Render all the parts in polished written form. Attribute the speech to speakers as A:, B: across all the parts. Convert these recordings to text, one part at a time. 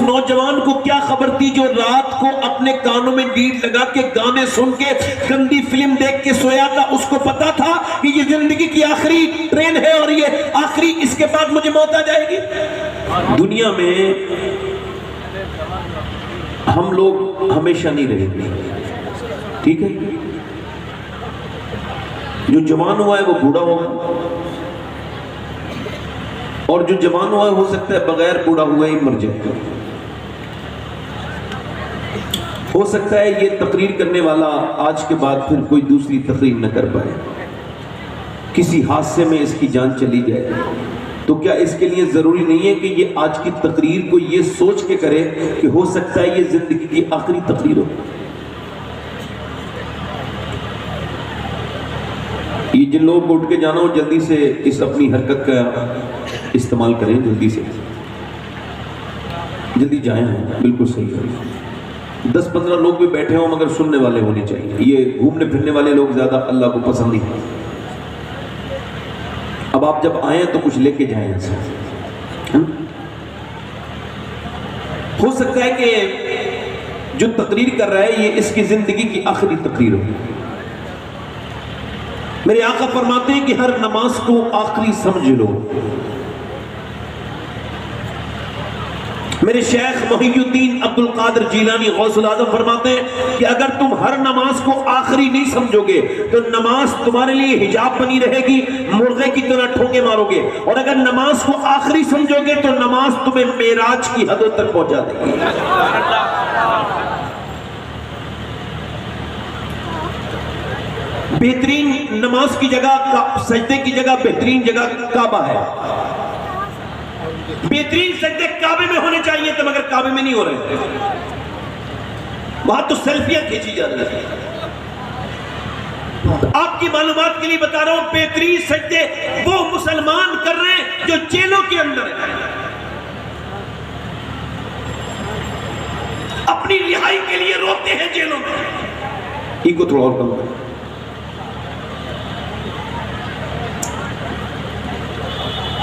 A: نوجوان کو کیا خبر تھی جو رات کو اپنے کانوں میں لیڈ لگا کے گانے سن کے گندی فلم دیکھ کے سویا تھا؟ اس کو پتا تھا کہ یہ زندگی کی آخری ٹرین ہے اور یہ آخری، اس کے بعد مجھے موت آ جائے گی۔ دنیا میں ہم لوگ ہمیشہ نہیں رہیں گے، ٹھیک ہے؟ جو جوان ہوا ہے وہ بوڑھا ہوگا، اور جو جوان ہوا ہے ہو سکتا ہے بغیر بوڑھا ہوئے ہی مر جائے۔ ہو سکتا ہے یہ تقریر کرنے والا آج کے بعد پھر کوئی دوسری تقریر نہ کر پائے، کسی حادثے میں اس کی جان چلی جائے۔ تو کیا اس کے لیے ضروری نہیں ہے کہ یہ آج کی تقریر کو یہ سوچ کے کرے کہ ہو سکتا ہے یہ زندگی کی آخری تقریر ہو؟ یہ جن لوگوں کو اٹھ کے جانا ہو جلدی سے اس اپنی حرکت کا استعمال کریں، جلدی سے جلدی جائیں، بالکل صحیح ہے۔ 10-15 لوگ بھی بیٹھے ہوں مگر سننے والے ہونے چاہیے۔ یہ گھومنے پھرنے والے لوگ زیادہ اللہ کو پسند نہیں کرتے۔ اب آپ جب آئیں تو کچھ لے کے جائیں ایسے۔ ہو سکتا ہے کہ جو تقریر کر رہا ہے یہ اس کی زندگی کی آخری تقریر ہو۔ میرے آقا فرماتے ہیں کہ ہر نماز کو آخری سمجھ لو۔ میرے شیخ محی الدین عبد القادر جیلانی غوث الاعظم فرماتے ہیں کہ اگر تم ہر نماز کو آخری نہیں سمجھو گے تو نماز تمہارے لیے حجاب بنی رہے گی، مرغے کی طرح ٹھوکے مارو گے، اور اگر نماز کو آخری سمجھو گے تو نماز تمہیں معراج کی حدوں تک پہنچا دے گی۔ بہترین نماز کی جگہ، سجدے کی جگہ بہترین جگہ کعبہ ہے۔ بہترین سجدے کعبے میں ہونے چاہیے تھے مگر کعبے میں نہیں ہو رہے، وہاں تو سیلفیاں کھینچی جا رہی ہیں۔ آپ کی معلومات کے لیے بتا رہا ہوں، بہترین سجدے وہ مسلمان کر رہے ہیں جو جیلوں کے اندر ہیں، اپنی رہائی کے لیے روتے ہیں جیلوں میں۔ ان کو تھوڑا اور کم کریں۔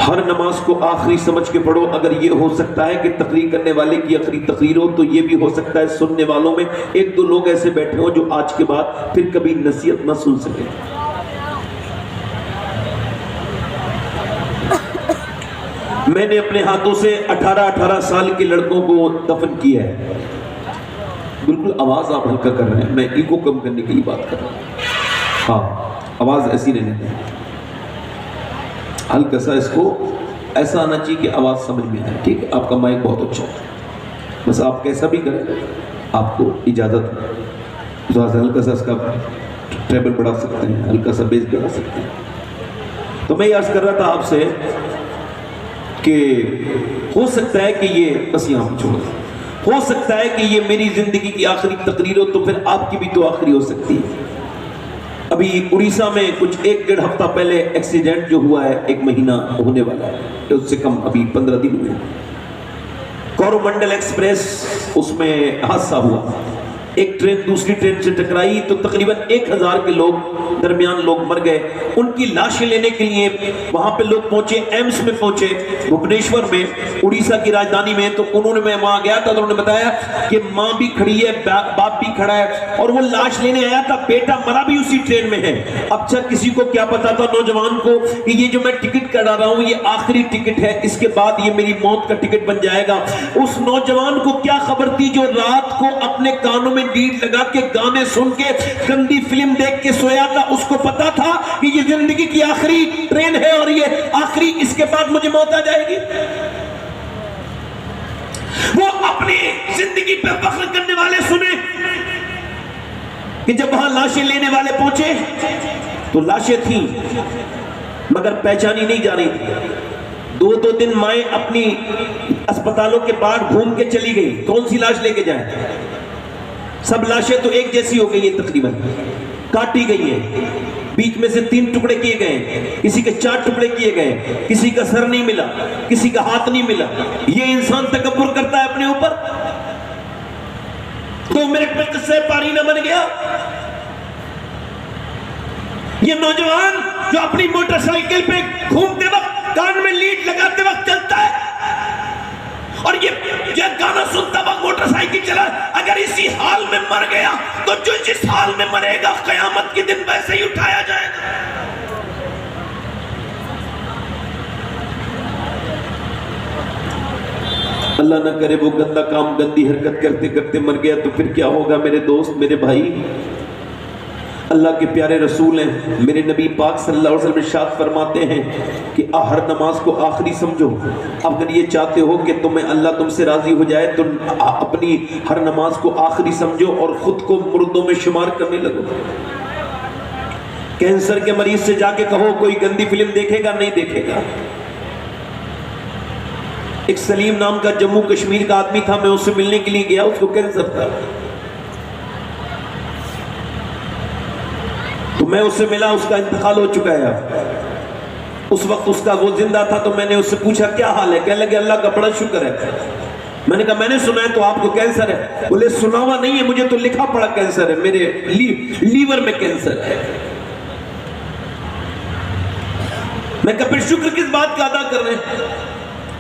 A: ہر نماز کو آخری سمجھ کے پڑھو۔ اگر یہ ہو سکتا ہے کہ تقریر کرنے والے کی آخری تقریر ہو تو یہ بھی ہو سکتا ہے سننے والوں میں 1-2 لوگ ایسے بیٹھے ہوں جو آج کے بعد پھر کبھی نصیحت نہ سن سکیں۔ میں نے اپنے ہاتھوں سے 18 سال کے لڑکوں کو دفن کیا ہے۔ بالکل آواز آپ ہلکا کر رہے ہیں، میں ایگو کم کرنے کے لیے بات کر رہا ہوں۔ ہاں، آواز ایسی رہنے دیں، ہلکا سا، اس کو ایسا آنا چاہیے کہ آواز سمجھ میں آئے، ٹھیک ہے؟ آپ کا مائک بہت اچھا ہے، بس آپ کیسا بھی کریں، آپ کو اجازت ہے۔ تھوڑا سا ہلکا سا اس کا ٹریبل بڑھا سکتے ہیں، ہلکا سا بیس بڑھا سکتے ہیں۔ تو میں یہ عرض کر رہا تھا آپ سے کہ ہو سکتا ہے کہ یہ بس یہاں پہ چھوڑ دیں، ہو سکتا ہے کہ یہ میری زندگی کی آخری تقریر ہو تو پھر آپ کی بھی تو آخری ہو سکتی ہے۔ ابھی اڑیسہ میں کچھ 1-1.5 ہفتہ پہلے ایکسیڈنٹ جو ہوا ہے، 1 مہینہ ہونے والا ہے، اس سے کم ابھی 15 دن ہوئے، کورومنڈل ایکسپریس، اس میں حادثہ ہوا۔ ایک ٹرین دوسری ٹرین سے ٹکرائی تو تقریباً 1000 کے لوگ درمیان لوگ مر گئے۔ ان کی لاشیں لینے کے لیے وہاں پہ لوگ پہنچے، ایمس میں پہنچے بھبنیشور میں، اڑیسہ کی راجدھانی میں۔ تو انہوں نے، میں وہاں گیا تھا تو انہوں نے بتایا کہ ماں بھی کھڑی ہے، باپ بھی کھڑا ہے، اور وہ لاش لینے آیا تھا، بیٹا مرا بھی اسی ٹرین میں ہے۔ اب اچھا کسی کو کیا پتا تھا نوجوان کو کہ یہ جو میں ٹکٹ کرا رہا ہوں یہ آخری ٹکٹ ہے، اس کے بعد یہ میری موت کا ٹکٹ بن جائے گا۔ اس نوجوان کو کیا خبر تھی جو رات کو اپنے کانوں میں لیڈ لگا کے گانے سن کے گندی فلم دیکھ کے سویا تھا؟ اس کو پتا تھا کہ یہ زندگی کی آخری ٹرین ہے اور یہ آخری، اس کے بعد مجھے موت آ جائے گی۔ وہ اپنی زندگی پہ فخر کرنے والے سنے کہ جب وہاں لاشیں لینے والے پہنچے تو لاشیں تھیں مگر پہچانی نہیں جا رہی تھی۔ 2 دن مائیں اپنی اسپتالوں کے باہر گھوم کے چلی گئی، کون سی لاش لے کے جائیں؟ سب لاشیں تو ایک جیسی ہو گئی ہیں، تقریباً کاٹی گئی ہیں، بیچ میں سے 3 ٹکڑے کیے گئے، کسی کے 4 ٹکڑے کیے گئے، کسی کا سر نہیں ملا، کسی کا ہاتھ نہیں ملا۔ یہ انسان تکبر کرتا ہے اپنے اوپر؟ 2 منٹ میں قصہ پاری نہ بن گیا؟ یہ نوجوان جو اپنی موٹر سائیکل پہ گھومتے وقت کان میں لیڈ لگاتے وقت چلتا ہے اور یہ گانا میں مر گیا تو جو جس حال میں مرے گا قیامت کے دن ویسے ہی اٹھایا جائے گا۔ اللہ نہ کرے وہ گندا کام گندی حرکت کرتے کرتے مر گیا تو پھر کیا ہوگا میرے دوست، میرے بھائی؟ اللہ کے پیارے رسول ہیں، میرے نبی پاک صلی اللہ علیہ وسلم ارشاد فرماتے ہیں کہ ہر نماز کو آخری سمجھو۔ اگر یہ چاہتے ہو کہ اللہ تم سے راضی ہو جائے تو اپنی ہر نماز کو آخری سمجھو اور خود کو مردوں میں شمار کرنے لگو۔ کینسر کے مریض سے جا کے کہو کوئی گندی فلم دیکھے گا؟ نہیں دیکھے گا۔ ایک سلیم نام کا جموں کشمیر کا آدمی تھا، میں اس سے ملنے کے لیے گیا، اس کو کینسر تھا، تو میں اس سے ملا، اس کا انتقال ہو چکا ہے۔ اس وقت اس کا وہ زندہ تھا تو میں نے اس سے پوچھا کیا حال ہے؟ کہنے لگے اللہ کا بڑا شکر ہے۔ میں نے کہا میں نے سنا ہے تو آپ کو کینسر ہے؟ بولے سنا ہوا نہیں ہے، مجھے تو لکھا پڑا کینسر ہے، میرے لیور میں کینسر ہے۔ میں کہا پھر شکر کس بات کا ادا کر رہے ہیں؟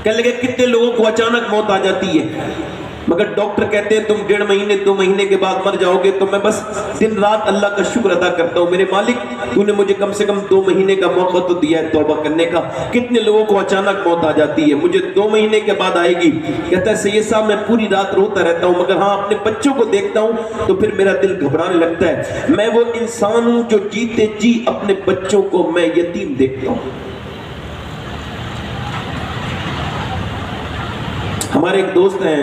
A: کہنے لگے کتنے لوگوں کو اچانک موت آ جاتی ہے مگر ڈاکٹر کہتے ہیں تم 1.5 مہینے 2 مہینے کے بعد مر جاؤ گے، تو میں بس دن رات اللہ کا شکر ادا کرتا ہوں، میرے مالک تو نے مجھے کم سے کم 2 مہینے کا موقع تو دیا ہے توبہ کرنے کا۔ کتنے لوگوں کو اچانک موت آ جاتی ہے، مجھے 2 مہینے کے بعد آئے گی۔ کہتا ہے سید صاحب میں پوری رات روتا رہتا ہوں مگر ہاں اپنے بچوں کو دیکھتا ہوں تو پھر میرا دل گھبرانے لگتا ہے۔ میں وہ انسان ہوں جو جیتے جی اپنے بچوں کو میں یتیم دیکھتا ہوں۔ ہمارے ایک دوست ہیں،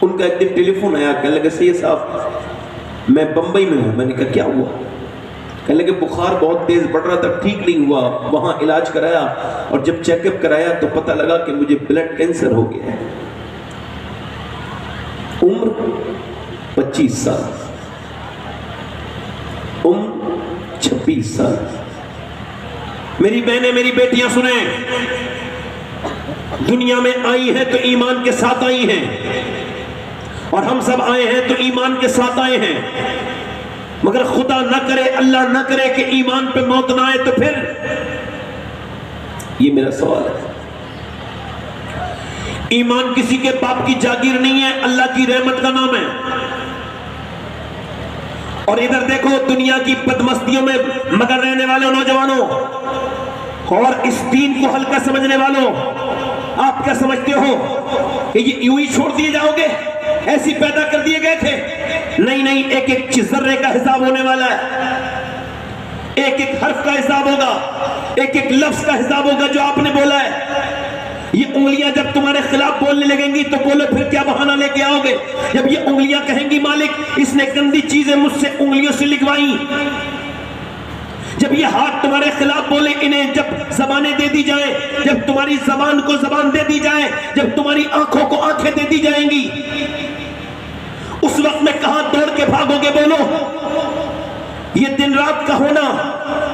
A: ان کا ایک دن ٹیلی فون آیا، کہنے لگے سید صاحب میں بمبئی میں ہوں۔ میں نے کہا کیا ہوا؟ کہنے لگے بخار بہت تیز بڑھ رہا تھا، ٹھیک نہیں ہوا، وہاں علاج کرایا اور جب چیک اپ کرایا تو پتہ لگا کہ مجھے بلڈ کینسر ہو گیا ہے۔ عمر 25 سال، عمر 26 سال۔ میری بہنیں میری بیٹیاں سنیں، دنیا میں آئی ہیں تو ایمان کے ساتھ آئی ہیں اور ہم سب آئے ہیں تو ایمان کے ساتھ آئے ہیں، مگر خدا نہ کرے اللہ نہ کرے کہ ایمان پہ موت نہ آئے تو پھر؟ یہ میرا سوال ہے۔ ایمان کسی کے باپ کی جاگیر نہیں ہے، اللہ کی رحمت کا نام ہے۔ اور ادھر دیکھو دنیا کی بدمستیوں میں مگر رہنے والوں نوجوانوں اور اس دین کو ہلکا سمجھنے والوں، آپ کیا سمجھتے ہو کہ یہ یوں ہی چھوڑ دیے جاؤ گے؟ ایسی پیدا کر دیے گئے تھے؟ نہیں نہیں، ایک ایک ذرے کا حساب ہونے والا ہے، ایک ایک حرف کا حساب ہوگا، ایک ایک لفظ کا حساب ہوگا جو آپ نے بولا ہے۔ یہ انگلیاں جب تمہارے خلاف بولنے لگیں گی تو بولو پھر کیا بہانہ لے کے آؤ گے؟ جب یہ انگلیاں کہیں گی مالک اس نے گندی چیزیں مجھ سے انگلیوں سے لکھوائیں، جب یہ ہاتھ تمہارے خلاف بولے، انہیں جب زبانیں دے دی جائیں، جب تمہاری زبان کو زبان دے دی جائے، جب تمہاری آنکھوں کو آنکھیں دے دی جائیں گی، اس وقت میں کہاں دوڑ کے بھاگو گے؟ بولو۔ یہ دن رات کا ہونا،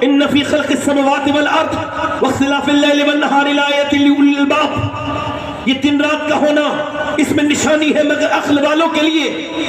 A: ان فی خلق السماوات والارض واختلاف اللیل والنہار لآیات لأولی الالباب، یہ دن رات کا ہونا اس میں نشانی ہے مگر عقل والوں کے لیے۔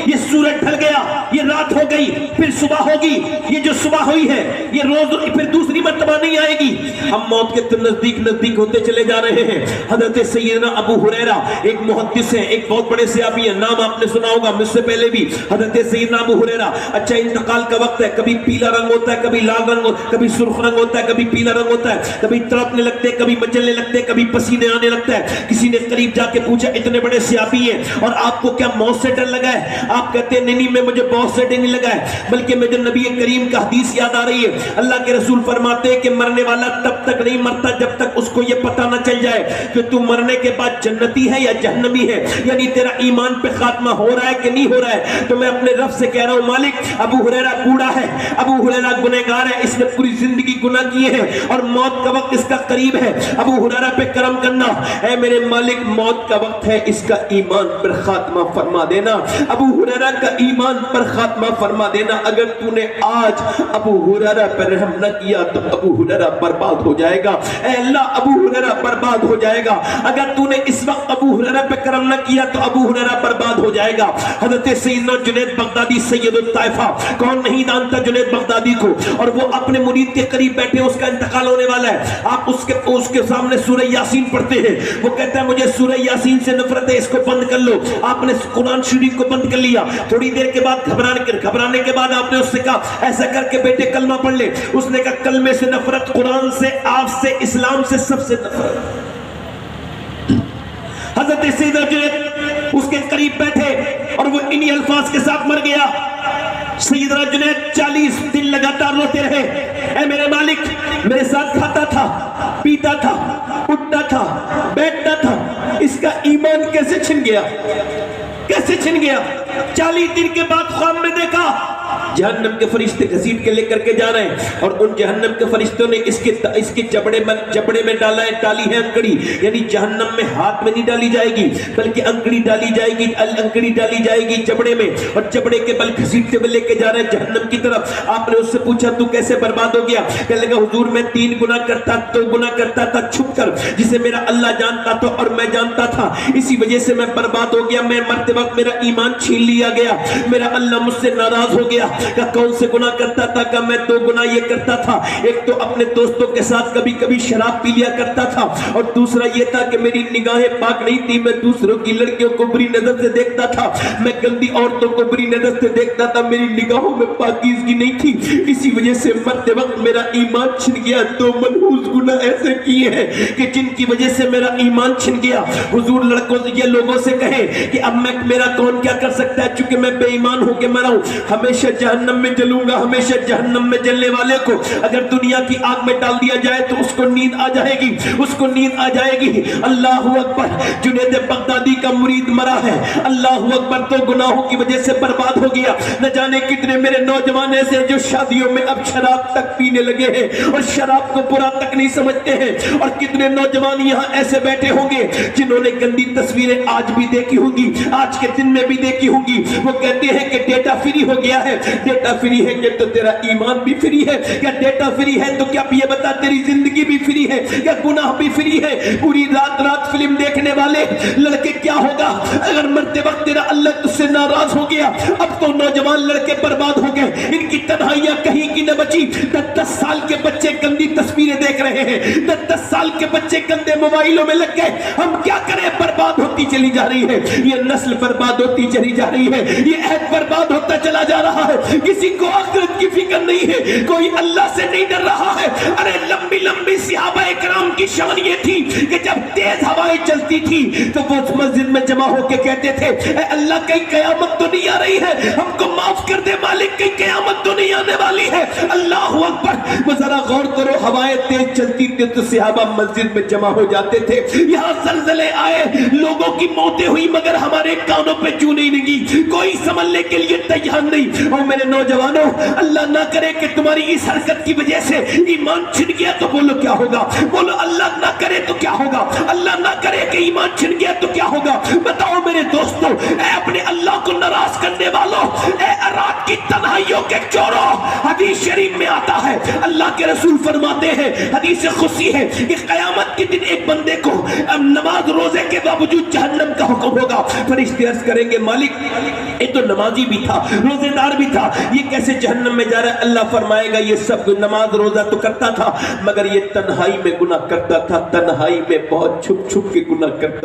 A: یہ سورج ڈھل گیا، یہ رات ہو گئی، پھر صبح ہوگی، یہ جو صبح ہوئی ہے یہ روز پھر دوسری مرتبہ نہیں آئے گی۔ ہم موت کے نزدیک نزدیک ہوتے چلے جا رہے ہیں۔ حضرت سیدنا ابو ہریرہ ایک محدث ہیں، ایک بہت بڑے صحابی ہیں، نام آپ نے سنا ہوگا مجھ سے پہلے بھی، حضرت سیدنا ابو ہریرہ۔ اچھا انتقال کا وقت ہے، کبھی پیلا رنگ ہوتا ہے، کبھی لال رنگ ہوتا ہے، کبھی سرخ رنگ ہوتا ہے، کبھی پیلا رنگ ہوتا ہے، کبھی تڑپنے لگتے ہیں، کبھی مچلنے لگتے ہیں، کبھی پسینے آنے لگتا ہے۔ کسی نے قریب جا کے پوچھا اتنے بڑے صحابی ہیں اور آپ کو کیا موت سے ڈر لگا ہے؟ آپ کہتے ہیں نہیں میں مجھے موت سے ڈر نہیں لگا ہے، بلکہ مجھے نبی کریم کا حدیث یاد آ رہی ہے۔ اللہ کے رسول فرماتے ہیں کہ مرنے والا تب تک نہیں مرتا جب تک اس کو یہ پتہ نہ چل جائے کہ تو مرنے کے بعد جنتی ہے یا جہنمی ہے، یعنی تیرا ایمان پہ خاتمہ ہو رہا ہے کہ نہیں ہو رہا ہے۔ تو میں اپنے رب سے کہہ رہا ہوں مالک ابو ہریرہ بوڑھا ہے، ابو ہریرہ گنہگار ہے، اس نے پوری زندگی گناہ کیے ہیں اور موت کا وقت اس کا قریب ہے، ابو ہریرہ پہ کرم کرنا۔ اے میرے مالک موت کا وقت ہے، اس کا ایمان پر خاتمہ فرما دینا، ابو ہریرہ کا ایمان پر خاتمہ فرما دینا۔ اگر تو نے آج ابو ہریرہ پر رحم نہ کیا تو ابو ہریرہ برباد ہو جائے گا۔ اے اللہ ابو ہریرہ برباد ہو جائے گا، اگر تو نے اس وقت ابو ہریرہ پہ کرم نہ کیا تو ابو ہریرہ برباد ہو جائے گا۔ حضرت سیدنا جنید بغدادی سید الطائفہ، کون نہیں جانتا جنید بغدادی کو، اور وہ اپنے مرید کے قریب بیٹھے، اس کا انتقال ہونے والا ہے، آپ اس کے سامنے سورہ یاسین پڑھتے ہیں، وہ کہتا ہے مجھے مجھے سورہ یاسین سے نفرت ہے، اس کو بند کر لو۔ آپ نے قرآن شریف کو بند کر لیا۔ تھوڑی دیر کے بعد گھبرانے کے بعد آپ نے اس سے کہا ایسا کر کے بیٹے کلمہ پڑھ لے۔ اس نے کہا کلمے سے نفرت، قرآن سے، آپ سے، اسلام سے، سب سے نفرت۔ حضرت سیدنا جنید اس کے قریب بیٹھے اور وہ انہی الفاظ کے ساتھ مر گیا۔ سیدنا جنید 40 دن لگاتار روتے رہے، اے میرے مالک، میرے ساتھ کھاتا تھا، پیتا تھا، اٹھتا تھا، بیٹھتا تھا، اس کا ایمان کیسے چھن گیا؟ کیسے چھن گیا؟ 40 دن کے بعد خواب میں دیکھا جہنم کے فرشتے گھسیٹ کے لے کر کے جا رہے ہیں، اور ان جہنم کے فرشتوں نے اس کے جبڑے میں ڈالا ہے، ڈالی ہے انکڑی، یعنی جہنم میں ہاتھ میں نہیں ڈالی جائے گی بلکہ انکڑی ڈالی جائے گی، انکڑی ڈالی جائے گی جبڑے میں، اور جبڑے کے بل گھسیٹتے ہوئے لے کے جا رہے ہیں جہنم کی طرف۔ آپ نے اس سے پوچھا تو کیسے برباد ہو گیا؟ کہنے لگا حضور میں 3 گناہ کرتا، 2 گناہ کرتا تھا چھپ کر، جسے میرا اللہ جانتا تھا اور میں جانتا تھا، اسی وجہ سے میں برباد ہو گیا۔ میں مرتے وقت میرا ایمان چھین لیا گیا، میرا اللہ مجھ سے ناراض ہو گیا۔ کہ کون سے گناہ کرتا تھا؟ کہ میں 2 گناہ یہ کرتا تھا، ایک تو اپنے دوستوں کے ساتھ کبھی کبھی شراب پی لیا کرتا تھا، اور دوسرا یہ تھا کہ میری نگاہیں پاک نہیں تھی، میں دوسروں کی لڑکیوں کو بری نظر سے دیکھتا تھا، میں گندی عورتوں کو بری نظر سے دیکھتا تھا، میری نگاہوں میں پاکیزگی نہیں تھی، اسی وجہ سے مرتے وقت میرا ایمان چھن گیا۔ 2 منحوس گناہ ایسے کیے ہیں کہ جن کی وجہ سے میرا ایمان چھن گیا۔ حضور لڑکوں سے یہ لوگوں سے کہیں کہ اب میرا کون کیا کر سکتا ہے، چونکہ میں بے ایمان ہو کے مرا ہوں، ہمیشہ جہنم میں جلوں گا۔ ہمیشہ جہنم میں جلنے والے کو اگر دنیا کی آگ میں ڈال دیا جائے تو اس کو نیند آ جائے گی، اس کو نیند آ جائے گی۔ اللہ اکبر، جنید بغدادی کا مرید مرا ہے، اللہ اکبر، 2 گناہوں کی وجہ سے برباد ہو گیا۔ نہ جانے کتنے میرے نوجوان ایسے جو شادیوں میں اب شراب تک پینے لگے ہیں اور شراب کو برا تک نہیں سمجھتے ہیں، اور کتنے نوجوان یہاں ایسے بیٹھے ہوں گے جنہوں نے گندی تصویریں آج بھی دیکھی ہوں گی، آج کے دن میں بھی دیکھی ہوں گی۔ وہ کہتے ہیں کہ ڈیٹا فری ہو گیا ہے۔ ڈیٹا فری ہے کہ تو تیرا ایمان بھی فری ہے؟ کیا ڈیٹا فری ہے تو کیا یہ بتا تیری زندگی بھی فری ہے؟ کیا گناہ بھی فری ہے؟ پوری رات فلم دیکھنے والے لڑکے کیا ہوگا اگر مرتے وقت تیرا اللہ تجھ سے ناراض ہو گیا؟ اب تو نوجوان لڑکے برباد ہو گئے، ان کی تنہائیاں کہیں کی نہ بچی۔ 10 سال کے بچے گندی تصویریں دیکھ رہے ہیں، 10 سال کے بچے گندے موبائلوں میں لگ گئے۔ ہم کیا کریں؟ برباد ہوتی چلی جا رہی ہے، یہ نسل برباد ہوتی چلی جا رہی ہے، یہ عہد برباد ہوتا چلا جا رہا ہے۔ کسی کو آخرت کی فکر نہیں ہے، کوئی اللہ سے نہیں ڈر رہا ہے۔ ارے لمبی لمبی صحابہ اکرام کی شان یہ تھی کہ جب تیز ہوائیں چلتی تھی تو وہ مسجد میں جمع ہو کے کہتے تھے اے اللہ کہیں قیامت تو نہیں آ رہی ہے، ہم کو معاف کر دے مالک، کہیں قیامت تو نہیں آنے والی ہے۔ اللہ اکبر، وہ ذرا غور کرو، ہوائیں تیز چلتی تھی تو صحابہ مسجد میں جمع ہو جاتے تھے۔ یہاں زلزلے آئے، لوگوں کی موتیں ہوئی، مگر ہمارے کانوں پہ چوں نہیں لگی، کوئی سنبھلنے کے لیے تیار نہیں۔ اور میرے نوجوانوں، اللہ نہ کرے کہ تمہاری اس حرکت کی وجہ سے ایمان چھن گیا تو بولو کیا ہوگا؟ بولو اللہ نہ کرے تو کیا ہوگا؟ اللہ نہ کرے کہ ایمان چھن گیا تو کیا ہوگا؟ بتاؤ میرے دوستو، اے اپنے اللہ کو ناراض کرنے والوں، اے رات کی تنہائیوں کے چوروں، حدیث شریف میں آتا ہے، اللہ کے رسول فرماتے ہیں، حدیث خصی ہے کہ قیامت کے دن ایک بندے کو نماز روزے کے باوجود جہنم کا حکم ہوگا۔ فرشتے عرض کریں گے مالک یہ تو نمازی بھی تھا، روزے دار بھی تھا، یہ کیسے جہنم میں جا رہا ہے؟ اللہ فرمائے گا یہ سب نماز روزہ تو کرتا تھا مگر یہ تنہائی میں گناہ کرتا تھا، تنہائی میں بہت چھپ چھپ کے گناہ کرتا